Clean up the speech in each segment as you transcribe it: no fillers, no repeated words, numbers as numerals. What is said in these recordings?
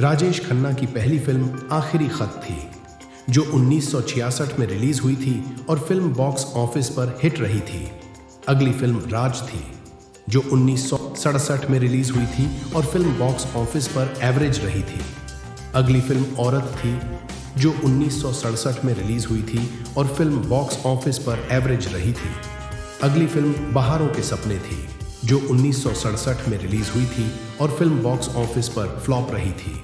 राजेश खन्ना की पहली फिल्म आखिरी खत थी, जो 1966 में रिलीज हुई थी और फिल्म बॉक्स ऑफिस पर हिट रही थी। अगली फिल्म राज थी, जो 1967 में रिलीज हुई थी और फिल्म बॉक्स ऑफिस पर एवरेज रही थी। अगली फिल्म औरत थी, जो 1967 में रिलीज हुई थी और फिल्म बॉक्स ऑफिस पर एवरेज रही थी। अगली फिल्म बहारों के सपने थी, जो 1967 में रिलीज हुई थी और फिल्म बॉक्स ऑफिस पर फ्लॉप रही थी।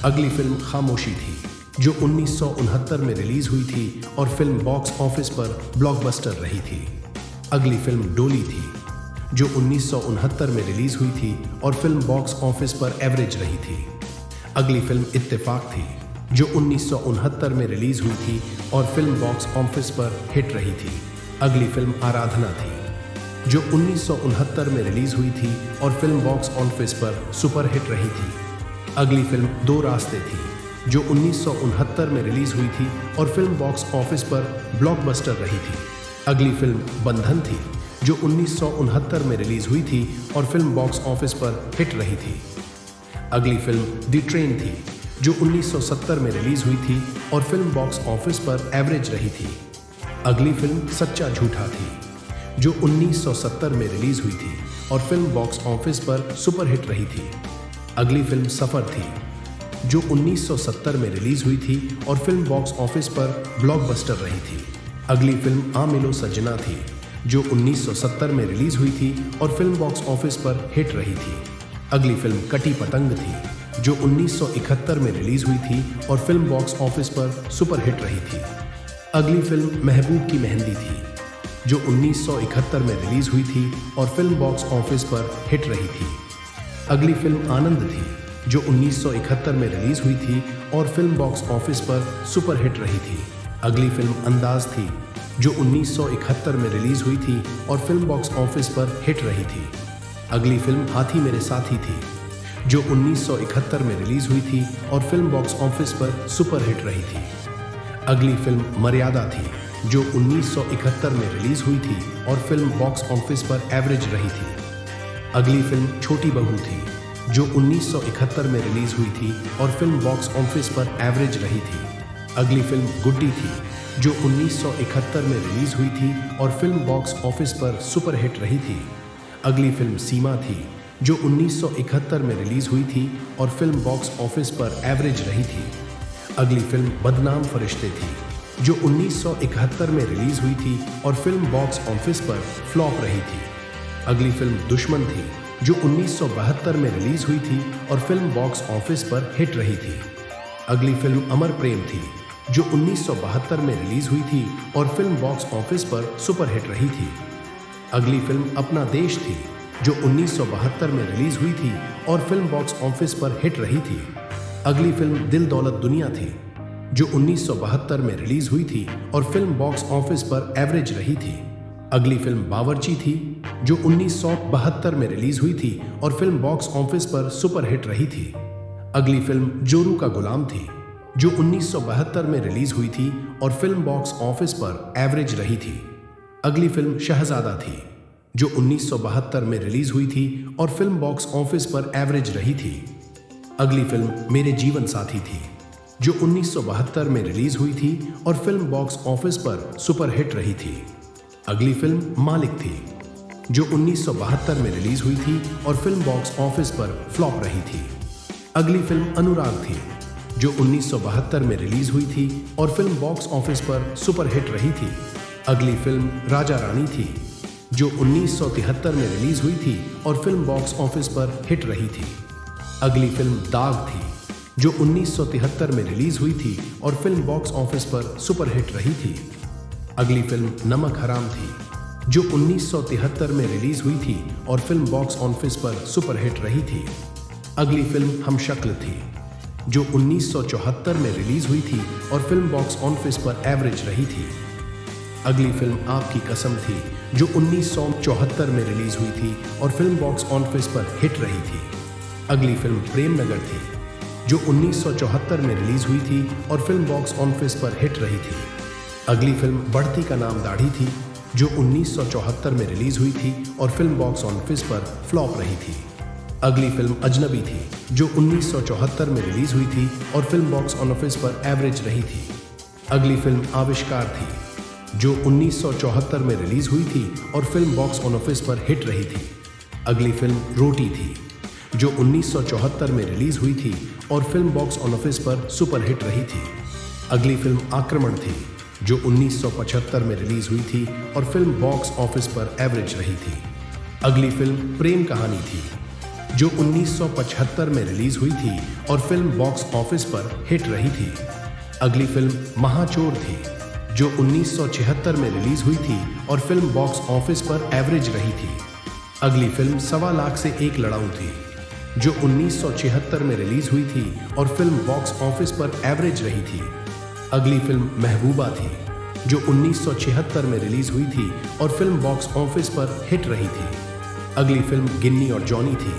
अगली फिल्म खामोशी थी, जो 1969 में रिलीज हुई थी और फिल्म बॉक्स ऑफिस पर ब्लॉकबस्टर रही थी। अगली फिल्म डोली थी, जो 1969 में रिलीज हुई थी और फिल्म बॉक्स ऑफिस पर एवरेज रही थी। अगली फिल्म इत्तेफाक थी, जो 1969 में रिलीज हुई थी और फिल्म बॉक्स ऑफिस पर हिट रही थी। अगली फिल्म आराधना थी, जो 1969 में रिलीज हुई थी और फिल्म बॉक्स ऑफिस पर सुपरहिट रही थी। अगली फिल्म दो रास्ते थी, जो 1969 में रिलीज हुई थी और फिल्म बॉक्स ऑफिस पर ब्लॉकबस्टर रही थी। अगली फिल्म बंधन थी, जो 1969 में रिलीज हुई थी और फिल्म बॉक्स ऑफिस पर हिट रही थी। अगली फिल्म दी ट्रेन थी, जो 1970 में रिलीज हुई थी और फिल्म बॉक्स ऑफिस पर एवरेज रही थी। अगली फिल्म सच्चा झूठा थी, जो 1970 में रिलीज हुई थी और फिल्म बॉक्स ऑफिस पर सुपरहिट रही थी। अगली फिल्म सफर थी, जो 1970 में रिलीज हुई थी और फिल्म बॉक्स ऑफिस पर ब्लॉकबस्टर रही थी। अगली फिल्म आ मिलो सजना थी, जो 1970 में रिलीज हुई थी और फिल्म बॉक्स ऑफिस पर हिट रही थी। अगली फिल्म कटी पतंग थी, जो 1971 में रिलीज हुई थी और फिल्म बॉक्स ऑफिस पर सुपरहिट रही थी। अगली फिल्म महबूब की मेहंदी थी, जो 1971 में रिलीज हुई थी और फिल्म बॉक्स ऑफिस पर हिट रही थी। अगली फिल्म आनंद थी, जो 1971 में रिलीज हुई थी और फिल्म बॉक्स ऑफिस पर सुपरहिट रही थी। अगली फिल्म अंदाज थी, जो 1971 में रिलीज हुई थी और फिल्म बॉक्स ऑफिस पर हिट रही थी। अगली फिल्म हाथी मेरे साथी थी, जो 1971 में रिलीज हुई थी और फिल्म बॉक्स ऑफिस पर सुपरहिट रही थी। अगली फिल्म मर्यादा थी, जो 1971 में रिलीज हुई थी और फिल्म बॉक्स ऑफिस पर एवरेज रही थी। अगली फिल्म छोटी बहू थी, जो 1971 में रिलीज हुई थी और फिल्म बॉक्स ऑफिस पर एवरेज रही थी। अगली फिल्म गुड्डी थी, जो 1971 में रिलीज हुई थी और फिल्म बॉक्स ऑफिस पर सुपरहिट रही थी। अगली फिल्म सीमा थी, जो 1971 में रिलीज हुई थी और फिल्म बॉक्स ऑफिस पर एवरेज रही थी। अगली फिल्म बदनाम फरिश्ते थी, जो 1971 में रिलीज हुई थी और फिल्म बॉक्स ऑफिस पर फ्लॉप रही थी। अगली फिल्म दुश्मन थी, जो 1972 में रिलीज हुई थी और फिल्म बॉक्स ऑफिस पर हिट रही थी। अगली फिल्म अमर प्रेम थी, जो 1972 में रिलीज हुई थी और फिल्म बॉक्स ऑफिस पर सुपरहिट रही थी। अगली फिल्म अपना देश थी, जो 1972 में रिलीज हुई थी और फिल्म बॉक्स ऑफिस पर हिट रही थी। अगली फिल्म दिल दौलत दुनिया थी, जो 1972 में रिलीज हुई थी और फिल्म बॉक्स ऑफिस पर एवरेज रही थी। अगली फिल्म बावर्ची थी, जो 1972 में रिलीज हुई थी और फिल्म बॉक्स ऑफिस पर सुपरहिट रही थी। अगली फिल्म जोरू का गुलाम थी, जो 1972 में रिलीज हुई थी और फिल्म बॉक्स ऑफिस पर एवरेज रही थी। अगली फिल्म शहजादा थी, जो 1972 में रिलीज हुई थी और फिल्म बॉक्स ऑफिस पर एवरेज रही थी। अगली फिल्म मेरे जीवन साथी थी, जो 1972 में रिलीज हुई थी और फिल्म बॉक्स ऑफिस पर सुपरहिट रही थी। अगली फिल्म मालिक थी, जो 1972 में रिलीज हुई थी और फिल्म बॉक्स ऑफिस पर फ्लॉप रही थी। अगली फिल्म अनुराग थी, जो 1972 में रिलीज हुई थी और फिल्म बॉक्स ऑफिस पर सुपरहिट रही थी। अगली फिल्म राजा रानी थी, जो 1973 में रिलीज हुई थी और फिल्म बॉक्स ऑफिस पर हिट रही थी। अगली फिल्म दाग थी, जो 1973 में रिलीज हुई थी और फिल्म बॉक्स ऑफिस पर सुपरहिट रही थी। अगली फिल्म नमक हराम थी, जो 1973 में रिलीज हुई थी और फिल्म बॉक्स ऑफिस पर सुपरहिट रही थी। अगली फिल्म हम शक्ल थी, जो 1974 में रिलीज हुई थी और फिल्म बॉक्स ऑफिस पर एवरेज रही थी। अगली फिल्म आपकी कसम थी, जो 1974 में रिलीज हुई थी और फिल्म बॉक्स ऑफिस पर हिट रही थी। अगली फिल्म प्रेम नगर थी, जो 1974 में रिलीज हुई थी और फिल्म बॉक्स ऑफिस पर हिट रही थी। अगली फिल्म बढ़ती का नाम दाढ़ी थी, जो 1974 में रिलीज हुई थी और फिल्म बॉक्स ऑफिस पर फ्लॉप रही थी। अगली फिल्म अजनबी थी, जो 1974 में रिलीज हुई थी और फिल्म बॉक्स ऑफिस पर एवरेज रही थी। अगली फिल्म आविष्कार थी, जो 1974 में रिलीज हुई थी और फिल्म बॉक्स ऑफिस पर हिट रही थी। अगली फिल्म रोटी थी, जो 1974 में रिलीज हुई थी और फिल्म बॉक्स ऑफिस पर सुपर हिट रही थी। अगली फिल्म आक्रमण थी, जो 1975 में रिलीज हुई थी और फिल्म बॉक्स ऑफिस पर एवरेज रही थी। अगली फिल्म प्रेम कहानी थी, जो 1975 में रिलीज हुई थी और फिल्म बॉक्स ऑफिस पर हिट रही थी। अगली फिल्म महाचोर थी, जो 1976 में रिलीज हुई थी और फिल्म बॉक्स ऑफिस पर एवरेज रही थी। अगली फिल्म 1.25 लाख से एक लड़ाऊं थी, जो 1976 में रिलीज हुई थी और फिल्म बॉक्स ऑफिस पर एवरेज रही थी। अगली फिल्म महबूबा थी, जो 1976 में रिलीज हुई थी और फिल्म बॉक्स ऑफिस पर हिट रही थी। अगली फिल्म गिन्नी और जॉनी थी,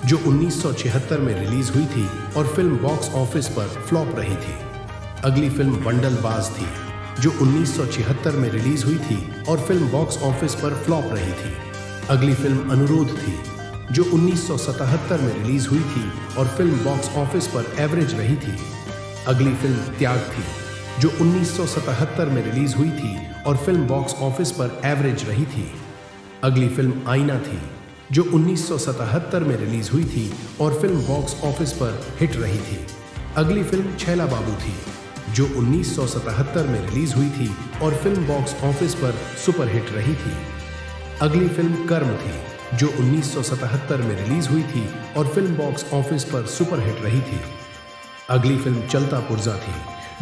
जो 1976 में रिलीज हुई थी और फिल्म बॉक्स ऑफिस पर फ्लॉप रही थी। अगली फिल्म बंडलबाज थी, जो 1976 में रिलीज हुई थी और फिल्म बॉक्स ऑफिस पर फ्लॉप रही थी। अगली फिल्म अनुरोध थी, जो 1977 में रिलीज हुई थी और फिल्म बॉक्स ऑफिस पर एवरेज रही थी। अगली फिल्म त्याग थी, जो 1977 में रिलीज हुई थी और फिल्म बॉक्स ऑफिस पर एवरेज रही थी। अगली फिल्म आईना थी, जो 1977 में रिलीज हुई थी और फिल्म बॉक्स ऑफिस पर हिट रही थी। अगली फिल्म छैला बाबू थी, जो 1977 में रिलीज हुई थी और फिल्म बॉक्स ऑफिस पर सुपर हिट रही थी। अगली फिल्म कर्म थी, जो 1977 में रिलीज हुई थी और फिल्म बॉक्स ऑफिस पर सुपर हिट रही थी। अगली फिल्म चलता पुर्जा थी,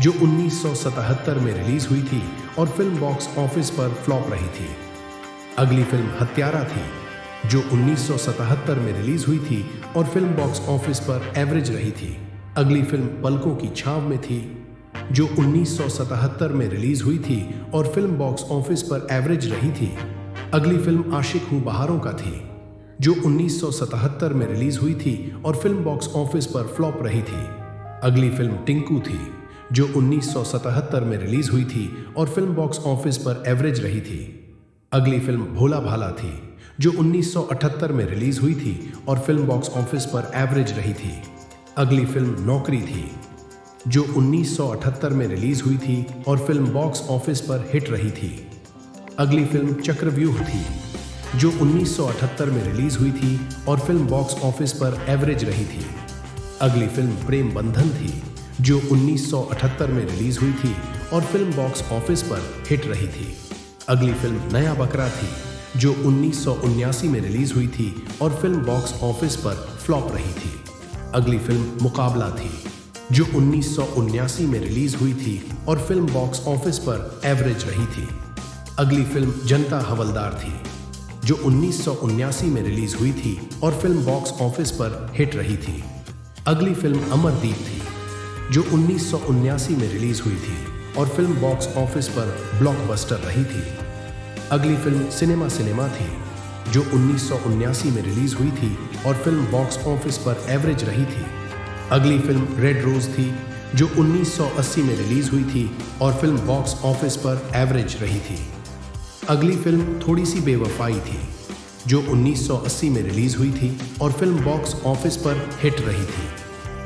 जो 1977 में रिलीज हुई थी और फिल्म बॉक्स ऑफिस पर फ्लॉप रही थी। अगली फिल्म हत्यारा थी, जो 1977 में रिलीज हुई थी और फिल्म बॉक्स ऑफिस पर एवरेज रही थी। अगली फिल्म पलकों की छांव में थी, जो 1977 में रिलीज हुई थी और फिल्म बॉक्स ऑफिस पर एवरेज रही थी। अगली फिल्म आशिक हूँ बहारों का थी, जो 1977 में रिलीज हुई थी और फिल्म बॉक्स ऑफिस पर फ्लॉप रही थी। अगली फिल्म टिंकू थी, जो 1977 में रिलीज हुई थी और फिल्म बॉक्स ऑफिस पर एवरेज रही थी। अगली फिल्म भोला भाला थी, जो 1978 में रिलीज हुई थी और फिल्म बॉक्स ऑफिस पर एवरेज रही थी। अगली फिल्म नौकरी थी, जो 1978 में रिलीज हुई थी और फिल्म बॉक्स ऑफिस पर हिट रही थी। अगली फिल्म चक्रव्यूह थी, जो 1978 में रिलीज हुई थी और फिल्म बॉक्स ऑफिस पर एवरेज रही थी। अगली फिल्म प्रेम बंधन थी, जो 1978 में रिलीज हुई थी और फिल्म बॉक्स ऑफिस पर हिट रही थी। अगली फिल्म नया बकरा थी, जो 1979 में रिलीज हुई थी और फिल्म बॉक्स ऑफिस पर फ्लॉप रही थी। अगली फिल्म मुकाबला थी, जो 1979 में रिलीज हुई थी और फिल्म बॉक्स ऑफिस पर एवरेज रही थी। अगली फिल्म जनता हवलदार थी, जो 1979 में रिलीज हुई थी और फिल्म बॉक्स ऑफिस पर हिट रही थी। अगली फिल्म अमरदीप थी, जो 1979 में रिलीज हुई थी और फिल्म बॉक्स ऑफिस पर ब्लॉकबस्टर रही थी। अगली फिल्म सिनेमा सिनेमा थी, जो 1979 में रिलीज हुई थी और फिल्म बॉक्स ऑफिस पर एवरेज रही थी। अगली फिल्म रेड रोज थी, जो 1980 में रिलीज हुई थी और फिल्म बॉक्स ऑफिस पर एवरेज रही थी। अगली फिल्म थोड़ी सी बेवफाई थी, जो 1980 में रिलीज हुई थी और फिल्म बॉक्स ऑफिस पर हिट रही थी।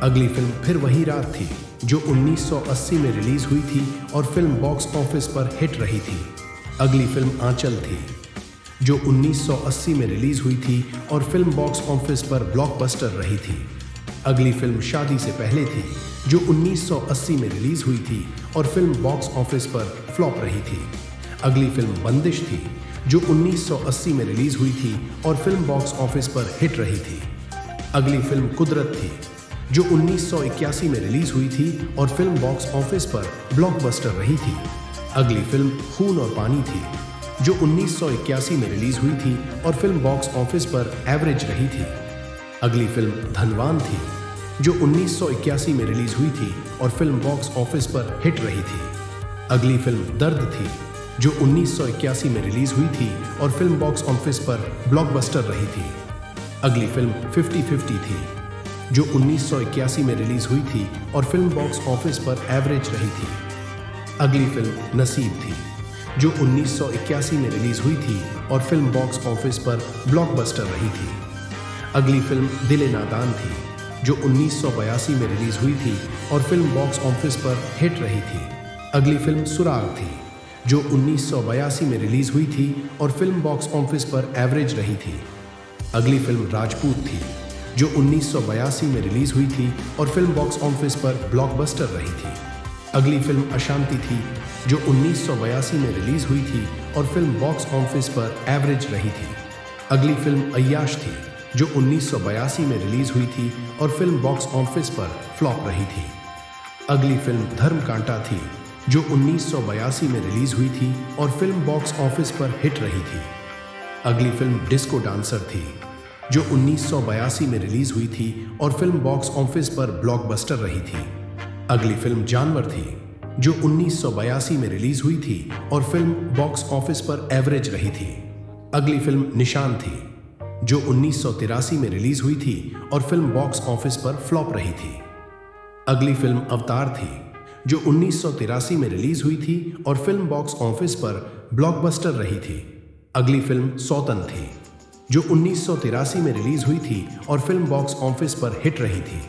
अगली फिल्म फिर वही रात थी, जो 1980 में रिलीज हुई थी और फिल्म बॉक्स ऑफिस पर हिट रही थी। अगली फिल्म आंचल थी, जो 1980 में रिलीज हुई थी और फिल्म बॉक्स ऑफिस पर ब्लॉकबस्टर रही थी। अगली फिल्म शादी से पहले थी, जो 1980 में रिलीज हुई थी और फिल्म बॉक्स ऑफिस पर फ्लॉप रही थी। अगली फिल्म बंदिश थी, जो 1980 में रिलीज हुई थी और फिल्म बॉक्स ऑफिस पर हिट रही थी। अगली फिल्म कुदरत थी, जो 1981 में रिलीज हुई थी और फिल्म बॉक्स ऑफिस पर ब्लॉकबस्टर रही थी। अगली फिल्म खून और पानी थी, जो 1981 में रिलीज हुई थी और फिल्म बॉक्स ऑफिस पर एवरेज रही थी। अगली फिल्म धनवान थी, जो 1981 में रिलीज हुई थी और फिल्म बॉक्स ऑफिस पर हिट रही थी। अगली फिल्म दर्द थी, जो 1981 में रिलीज हुई थी और फिल्म बॉक्स ऑफिस पर ब्लॉकबस्टर रही थी। अगली फिल्म 50-50 थी, जो 1981 में रिलीज हुई थी और फिल्म बॉक्स ऑफिस पर एवरेज रही थी। अगली फिल्म नसीब थी, जो 1981 में रिलीज हुई थी और फिल्म बॉक्स ऑफिस पर ब्लॉकबस्टर रही थी। अगली फिल्म दिल नादान थी, जो 1982 में रिलीज हुई थी और फिल्म बॉक्स ऑफिस पर हिट रही थी। अगली फिल्म सुराग थी, जो 1982 में रिलीज हुई थी और फिल्म बॉक्स ऑफिस पर एवरेज रही थी। अगली फिल्म राजपूत थी, जो 1982 में रिलीज हुई थी और फिल्म बॉक्स ऑफिस पर ब्लॉकबस्टर रही थी। अगली फिल्म अशांति थी, जो 1982 में रिलीज हुई थी और फिल्म बॉक्स ऑफिस पर एवरेज रही थी। अगली फिल्म अय्याश थी, जो 1982 में रिलीज हुई थी और फिल्म बॉक्स ऑफिस पर फ्लॉप रही थी। अगली फिल्म धर्मकांटा थी, जो 1982 में रिलीज हुई थी और फिल्म बॉक्स ऑफिस पर हिट रही थी। अगली फिल्म डिस्को डांसर थी, जो 1982 में रिलीज हुई थी और फिल्म बॉक्स ऑफिस पर ब्लॉकबस्टर रही थी। अगली फिल्म जानवर थी, जो 1982 में रिलीज हुई थी और फिल्म बॉक्स ऑफिस पर एवरेज रही थी। अगली फिल्म निशान थी, जो 1983 में रिलीज हुई थी और फिल्म बॉक्स ऑफिस पर फ्लॉप रही थी। अगली फिल्म अवतार थी, जो 1983 में रिलीज हुई थी और फिल्म बॉक्स ऑफिस पर ब्लॉकबस्टर रही थी। अगली फिल्म सौतन थी, जो 1983 में रिलीज हुई थी और फिल्म बॉक्स ऑफिस पर हिट रही थी।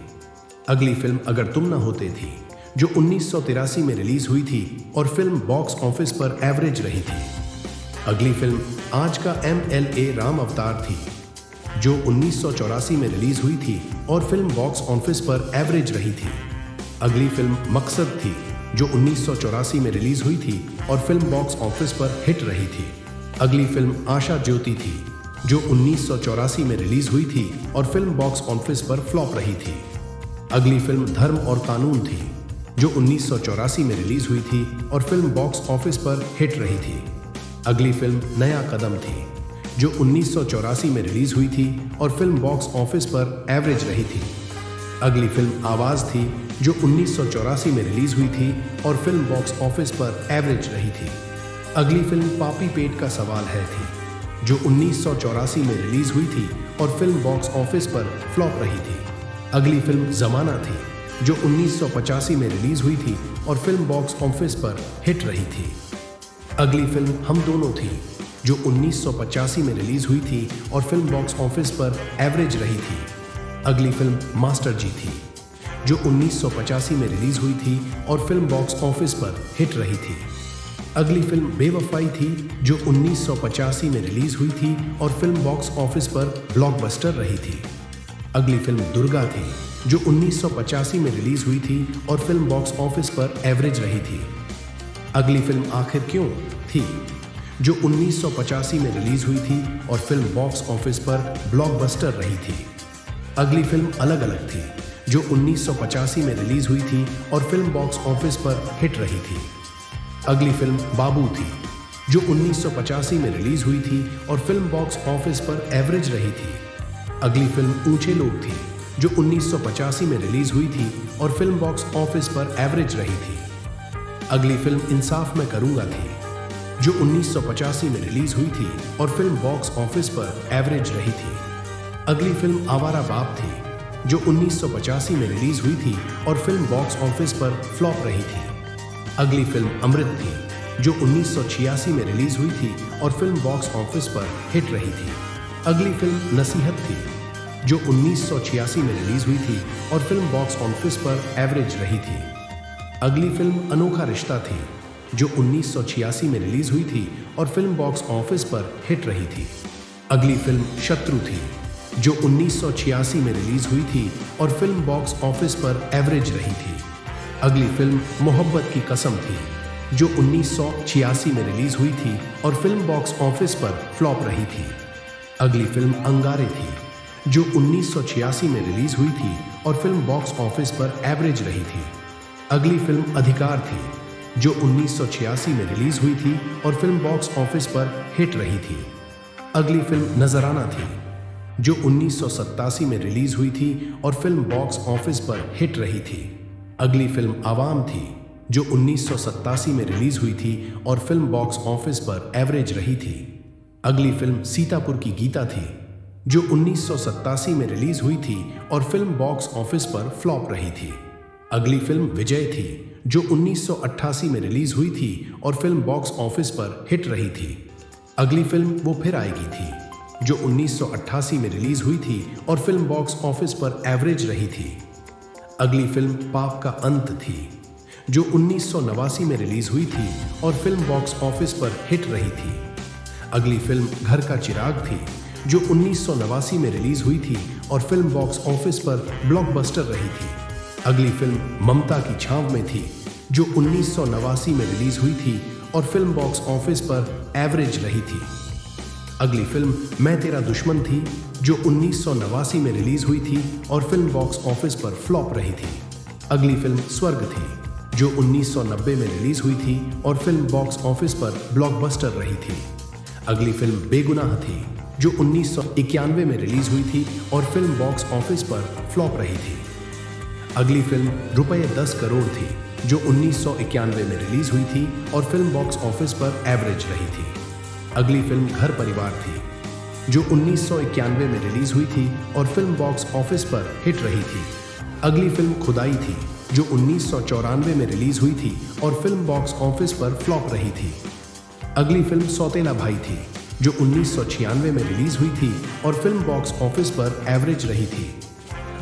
अगली फिल्म अगर तुम न होते थी, जो 1983 में रिलीज हुई थी और फिल्म बॉक्स ऑफिस पर एवरेज रही थी। अगली फिल्म आज का MLA राम अवतार थी, जो 1984 में रिलीज हुई थी और फिल्म बॉक्स ऑफिस पर एवरेज रही थी। अगली फिल्म मकसद थी, जो 1984 में रिलीज हुई थी और फिल्म बॉक्स ऑफिस पर हिट रही थी। अगली फिल्म आशा ज्योति थी, जो 1984 में रिलीज हुई थी और फिल्म बॉक्स ऑफिस पर फ्लॉप रही थी। अगली फिल्म धर्म और कानून थी, जो 1984 में रिलीज हुई थी और फिल्म बॉक्स ऑफिस पर हिट रही थी। अगली फिल्म नया कदम थी, जो 1984 में रिलीज हुई थी और फिल्म बॉक्स ऑफिस पर एवरेज रही थी। अगली फिल्म आवाज थी, जो 1984 में रिलीज हुई थी और फिल्म बॉक्स ऑफिस पर एवरेज रही थी। अगली फिल्म पापी पेट का सवाल है थी, जो 1984 में रिलीज हुई थी और फिल्म बॉक्स ऑफिस पर फ्लॉप रही थी। अगली फिल्म जमाना थी, जो 1985 में रिलीज हुई थी और फिल्म बॉक्स ऑफिस पर हिट रही थी। अगली फिल्म हम दोनों थी, जो 1985 में रिलीज हुई थी और फिल्म बॉक्स ऑफिस पर एवरेज रही थी। अगली फिल्म मास्टर जी थी, जो 1985 में रिलीज हुई थी और फिल्म बॉक्स ऑफिस पर हिट रही थी। अगली फिल्म बेवफाई थी, जो 1985 में रिलीज हुई थी और फिल्म बॉक्स ऑफिस पर ब्लॉकबस्टर रही थी। अगली फिल्म दुर्गा थी, जो 1985 में रिलीज हुई थी और फिल्म बॉक्स ऑफिस पर एवरेज रही थी। अगली फिल्म आखिर क्यों थी, जो 1985 में रिलीज हुई थी और फिल्म बॉक्स ऑफिस पर ब्लॉकबस्टर रही थी। अगली फिल्म अलग अलग थी, जो 1985 में रिलीज हुई थी और फिल्म बॉक्स ऑफिस पर हिट रही थी। अगली फिल्म बाबू थी, जो 1985 में रिलीज हुई थी और फिल्म बॉक्स ऑफिस पर एवरेज रही थी। अगली फिल्म ऊंचे लोग थी, जो 1985 में रिलीज हुई थी और फिल्म बॉक्स ऑफिस पर एवरेज रही थी। अगली फिल्म इंसाफ मैं करूंगा थी, जो 1985 में रिलीज हुई थी और फिल्म बॉक्स ऑफिस पर एवरेज रही थी। अगली फिल्म आवारा बाप थी, जो 1985 में रिलीज हुई थी और फिल्म बॉक्स ऑफिस पर फ्लॉप रही थी। अगली फिल्म अमृत थी, जो 1986 में रिलीज हुई थी और फिल्म बॉक्स ऑफिस पर हिट रही थी। अगली फिल्म नसीहत थी, जो 1986 में रिलीज हुई थी और फिल्म बॉक्स ऑफिस पर एवरेज रही थी। अगली फिल्म अनोखा रिश्ता थी, जो 1986 में रिलीज हुई थी और फिल्म बॉक्स ऑफिस पर हिट रही थी। अगली फिल्म शत्रु थी, जो 1986 में रिलीज हुई थी और फिल्म बॉक्स ऑफिस पर एवरेज रही थी। अगली फिल्म मोहब्बत की कसम थी, जो 1986 में रिलीज हुई थी और फिल्म बॉक्स ऑफिस पर फ्लॉप रही थी। अगली फिल्म अंगारे थी, जो 1986 में रिलीज हुई थी और फिल्म बॉक्स ऑफिस पर एवरेज रही थी। अगली फिल्म अधिकार थी, जो 1986 में रिलीज हुई थी और फिल्म बॉक्स ऑफिस पर हिट रही थी। अगली फिल्म नजराना थी, जो 1987 में रिलीज हुई थी और फिल्म बॉक्स ऑफिस पर हिट रही थी। अगली फिल्म आवाम थी, जो 1987 में रिलीज हुई थी और फिल्म बॉक्स ऑफिस पर एवरेज रही थी। अगली फिल्म सीतापुर की गीता थी, जो 1987 में रिलीज हुई थी और फिल्म बॉक्स ऑफिस पर फ्लॉप रही थी। अगली फिल्म विजय थी, जो 1988 में रिलीज हुई थी और फिल्म बॉक्स ऑफिस पर हिट रही थी। अगली फिल्म वो फिर आएगी थी, जो 1988 में रिलीज हुई थी और फिल्म बॉक्स ऑफिस पर एवरेज रही थी। अगली फिल्म पाप का अंत थी, जो 1989 में रिलीज हुई थी और फिल्म बॉक्स ऑफिस पर हिट रही थी। अगली फिल्म घर का चिराग थी, जो 1989 में रिलीज हुई थी और फिल्म बॉक्स ऑफिस पर ब्लॉकबस्टर रही थी। अगली फिल्म ममता की छांव में थी, जो 1989 में रिलीज हुई थी और फिल्म बॉक्स ऑफिस पर एवरेज रही थी। अगली फिल्म मैं तेरा दुश्मन थी, जो 1989 में रिलीज हुई थी और फिल्म बॉक्स ऑफिस पर फ्लॉप रही थी। अगली फिल्म स्वर्ग थी, जो 1990 में रिलीज हुई थी और फिल्म बॉक्स ऑफिस पर ब्लॉकबस्टर रही थी। अगली फिल्म बेगुनाह थी, जो 1991 में रिलीज हुई थी और फिल्म बॉक्स ऑफिस पर फ्लॉप रही थी। अगली फिल्म रुपए 10 करोड़ थी, जो 1991 में रिलीज हुई थी और फिल्म बॉक्स ऑफिस पर एवरेज रही थी। अगली फिल्म घर परिवार थी, जो 1991 में रिलीज हुई थी और फिल्म बॉक्स ऑफिस पर हिट रही थी। अगली फिल्म खुदाई थी, जो 1994 में रिलीज हुई थी और फिल्म बॉक्स ऑफिस पर फ्लॉप रही थी। अगली फिल्म सौतेला भाई थी, जो 1996 में रिलीज हुई थी और फिल्म बॉक्स ऑफिस पर एवरेज रही थी।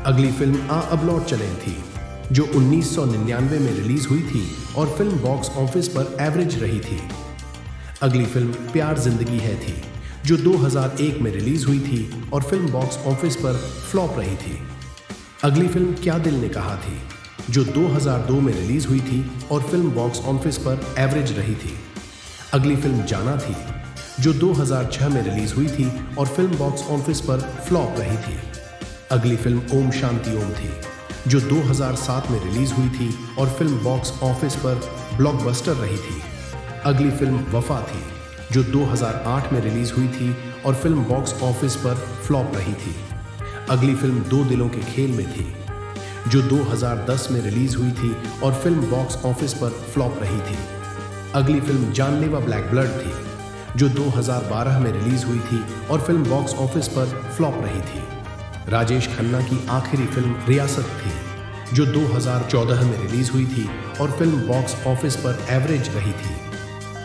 अगली फिल्म आ अब लौट चलें थी, जो 1999 में रिलीज हुई थी और फिल्म बॉक्स ऑफिस पर एवरेज रही थी। अगली फिल्म प्यार जिंदगी है थी, जो 2001 में रिलीज हुई थी और फिल्म बॉक्स ऑफिस पर फ्लॉप रही थी। अगली फिल्म क्या दिल ने कहा थी, जो 2002 में रिलीज हुई थी और फिल्म बॉक्स ऑफिस पर एवरेज रही थी। अगली फिल्म जाना थी, जो 2006 में रिलीज हुई थी और फिल्म बॉक्स ऑफिस पर फ्लॉप रही थी। अगली फिल्म ओम शांति ओम थी, जो 2007 में रिलीज हुई थी और फिल्म बॉक्स ऑफिस पर ब्लॉकबस्टर रही थी। अगली फिल्म वफा थी, जो 2008 में रिलीज हुई थी और फिल्म बॉक्स ऑफिस पर फ्लॉप रही थी। अगली फिल्म दो दिलों के खेल में थी, जो 2010 में रिलीज हुई थी और फिल्म बॉक्स ऑफिस पर फ्लॉप रही थी। अगली फिल्म जानलेवा ब्लैक ब्लड थी, जो 2012 में रिलीज हुई थी और फिल्म बॉक्स ऑफिस पर फ्लॉप रही थी। राजेश खन्ना की आखिरी फिल्म रियासत थी, जो 2014 में रिलीज हुई थी और फिल्म बॉक्स ऑफिस पर एवरेज रही थी।